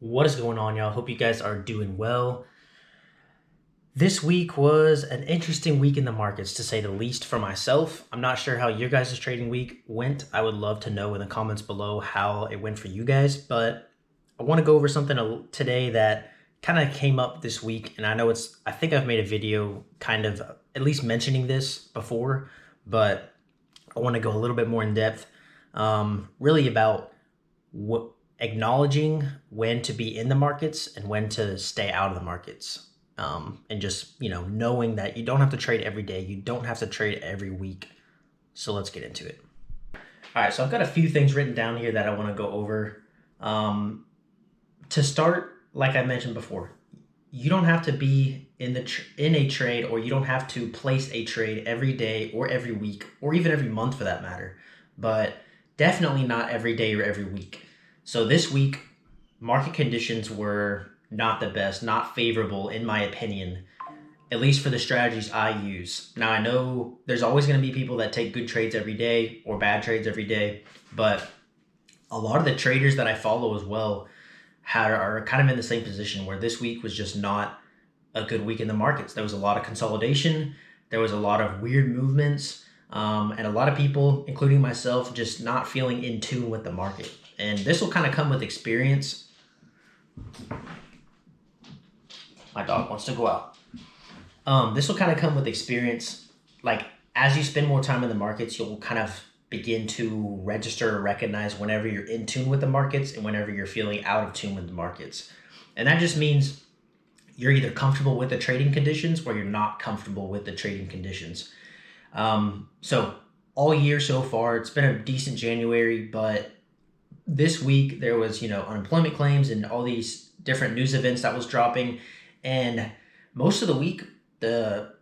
What is going on, y'all? Hope you guys are doing well. This week was an interesting week in the markets, to say the least, for myself. I'm not sure how your guys' trading week went. I would love to know in the comments below how it went for you guys, but I want to go over something today that kind of came up this week, and I think I've made a video kind of at least mentioning this before, but I want to go a little bit more in depth, really about what acknowledging when to be in the markets and when to stay out of the markets. And just, knowing that you don't have to trade every day. You don't have to trade every week. So let's get into it. All right, so I've got a few things written down here that I want to go over. To start, like I mentioned before, you don't have to be in a trade, or you don't have to place a trade every day or every week or even every month for that matter, but definitely not every day or every week. So this week, market conditions were not the best, not favorable in my opinion, at least for the strategies I use. Now, I know there's always going to be people that take good trades every day or bad trades every day, but a lot of the traders that I follow as well are kind of in the same position, where this week was just not a good week in the markets. There was a lot of consolidation. There was a lot of weird movements, and a lot of people, including myself, just not feeling in tune with the market. And this will kind of come with experience. My dog wants to go out. This will kind of come with experience. Like, as you spend more time in the markets, you'll kind of begin to register or recognize whenever you're in tune with the markets and whenever you're feeling out of tune with the markets. And that just means you're either comfortable with the trading conditions or you're not comfortable with the trading conditions. So all year so far, it's been a decent January, but this week there was, unemployment claims and all these different news events that was dropping. And most of the week, the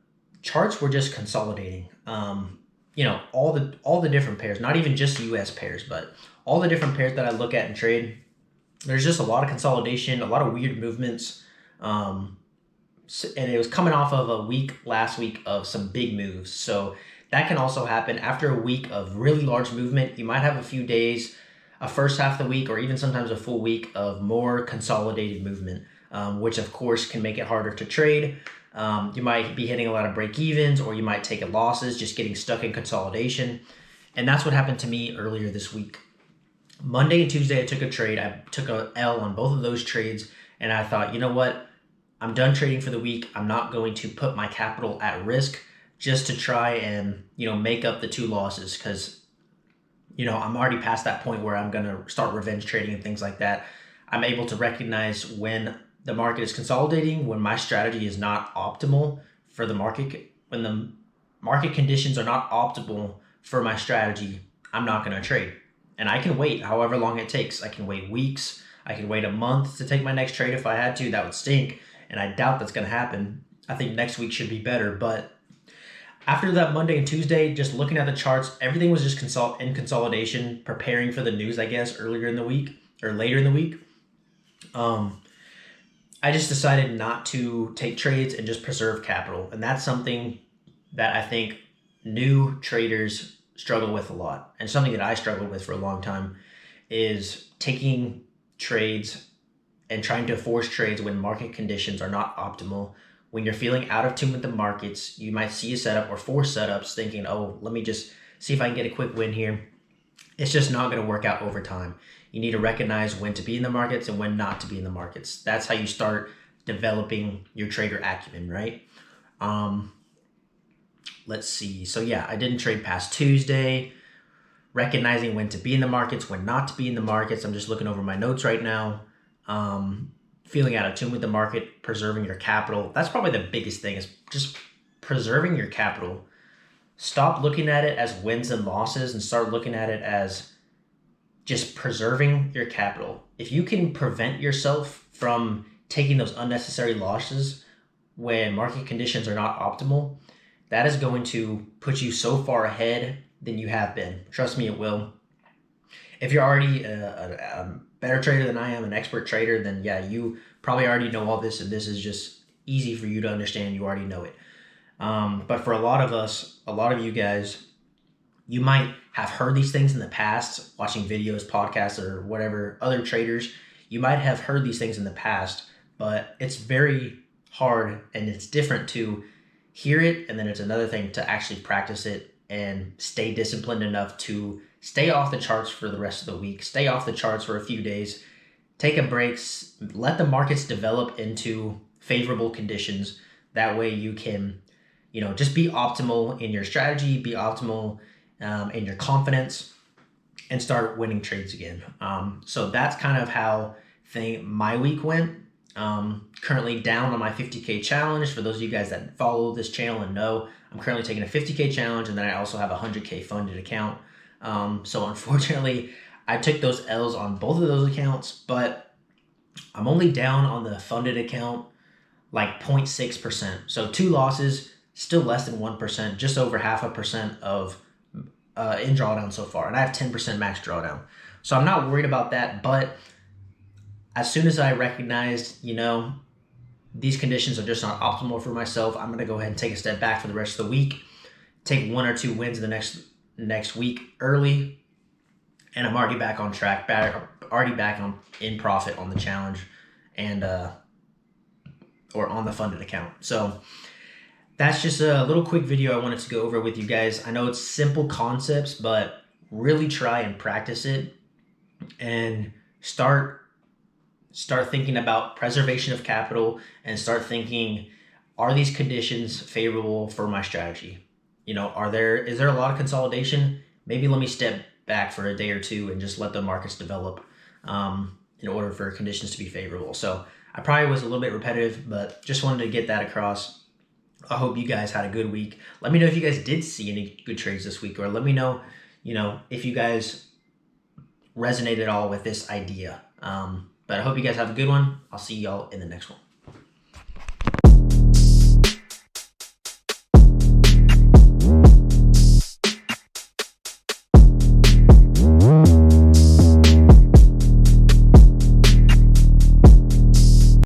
charts were just consolidating. All the different pairs, not even just US pairs, but all the different pairs that I look at and trade, there's just a lot of consolidation, a lot of weird movements. And it was coming off of a week last week of some big moves. So that can also happen after a week of really large movement. You might have a few days, a first half of the week, or even sometimes a full week of more consolidated movement, which of course can make it harder to trade. You might be hitting a lot of break evens, or you might take losses just getting stuck in consolidation. And that's what happened to me earlier this week. Monday and Tuesday, I took a trade. I took a L on both of those trades. And I thought, you know what? I'm done trading for the week. I'm not going to put my capital at risk just to try and, make up the two losses, because, I'm already past that point where I'm going to start revenge trading and things like that. I'm able to recognize when the market is consolidating, when my strategy is not optimal for the market, when the market conditions are not optimal for my strategy. I'm not going to trade. And I can wait however long it takes. I can wait weeks. I can wait a month to take my next trade if I had to. That would stink. And I doubt that's going to happen. I think next week should be better. But after that Monday and Tuesday, just looking at the charts, everything was just in consolidation, preparing for the news, I guess, earlier in the week or later in the week. I just decided not to take trades and just preserve capital. And that's something that I think new traders struggle with a lot. And something that I struggled with for a long time is taking trades and trying to force trades when market conditions are not optimal. When you're feeling out of tune with the markets, you might see a setup or force setups thinking, oh, let me just see if I can get a quick win here. It's just not going to work out over time. You need to recognize when to be in the markets and when not to be in the markets. That's how you start developing your trader acumen, right? Let's see. So yeah, I didn't trade past Tuesday. Recognizing when to be in the markets, when not to be in the markets. I'm just looking over my notes right now. Feeling out of tune with the market, preserving your capital. That's probably the biggest thing, is just preserving your capital. Stop looking at it as wins and losses and start looking at it as just preserving your capital. If you can prevent yourself from taking those unnecessary losses when market conditions are not optimal, that is going to put you so far ahead than you have been. Trust me, it will. If you're already a better trader than I am, an expert trader, then yeah, you probably already know all this, and this is just easy for you to understand. You already know it. But for a lot of us, a lot of you guys, you might have heard these things in the past, watching videos, podcasts, or whatever, other traders. you might have heard these things in the past, but it's very hard and it's different to hear it, and then it's another thing to actually practice it and stay disciplined enough to stay off the charts for the rest of the week, stay off the charts for a few days, take a break, let the markets develop into favorable conditions. That way you can, just be optimal in your strategy, be optimal in your confidence, and start winning trades again. So that's kind of how my week went. Currently down on my 50K challenge. For those of you guys that follow this channel and know, I'm currently taking a 50K challenge, and then I also have a 100K funded account. So unfortunately, I took those L's on both of those accounts, but I'm only down on the funded account like 0.6%. So 2 losses, still less than 1%, just over 0.5% of in drawdown so far. And I have 10% max drawdown. So I'm not worried about that, but as soon as I recognized, these conditions are just not optimal for myself, I'm going to go ahead and take a step back for the rest of the week, take 1 or 2 wins in the next week early, and I'm already back on track, already back in profit on the challenge and or on the funded account. So that's just a little quick video I wanted to go over with you guys. I know it's simple concepts, but really try and practice it and start thinking about preservation of capital, and start thinking, are these conditions favorable for my strategy? Is there a lot of consolidation? Maybe let me step back for a day or two and just let the markets develop in order for conditions to be favorable. So I probably was a little bit repetitive, but just wanted to get that across. I hope you guys had a good week. Let me know if you guys did see any good trades this week, or let me know, if you guys resonate at all with this idea. But I hope you guys have a good one. I'll see y'all in the next one.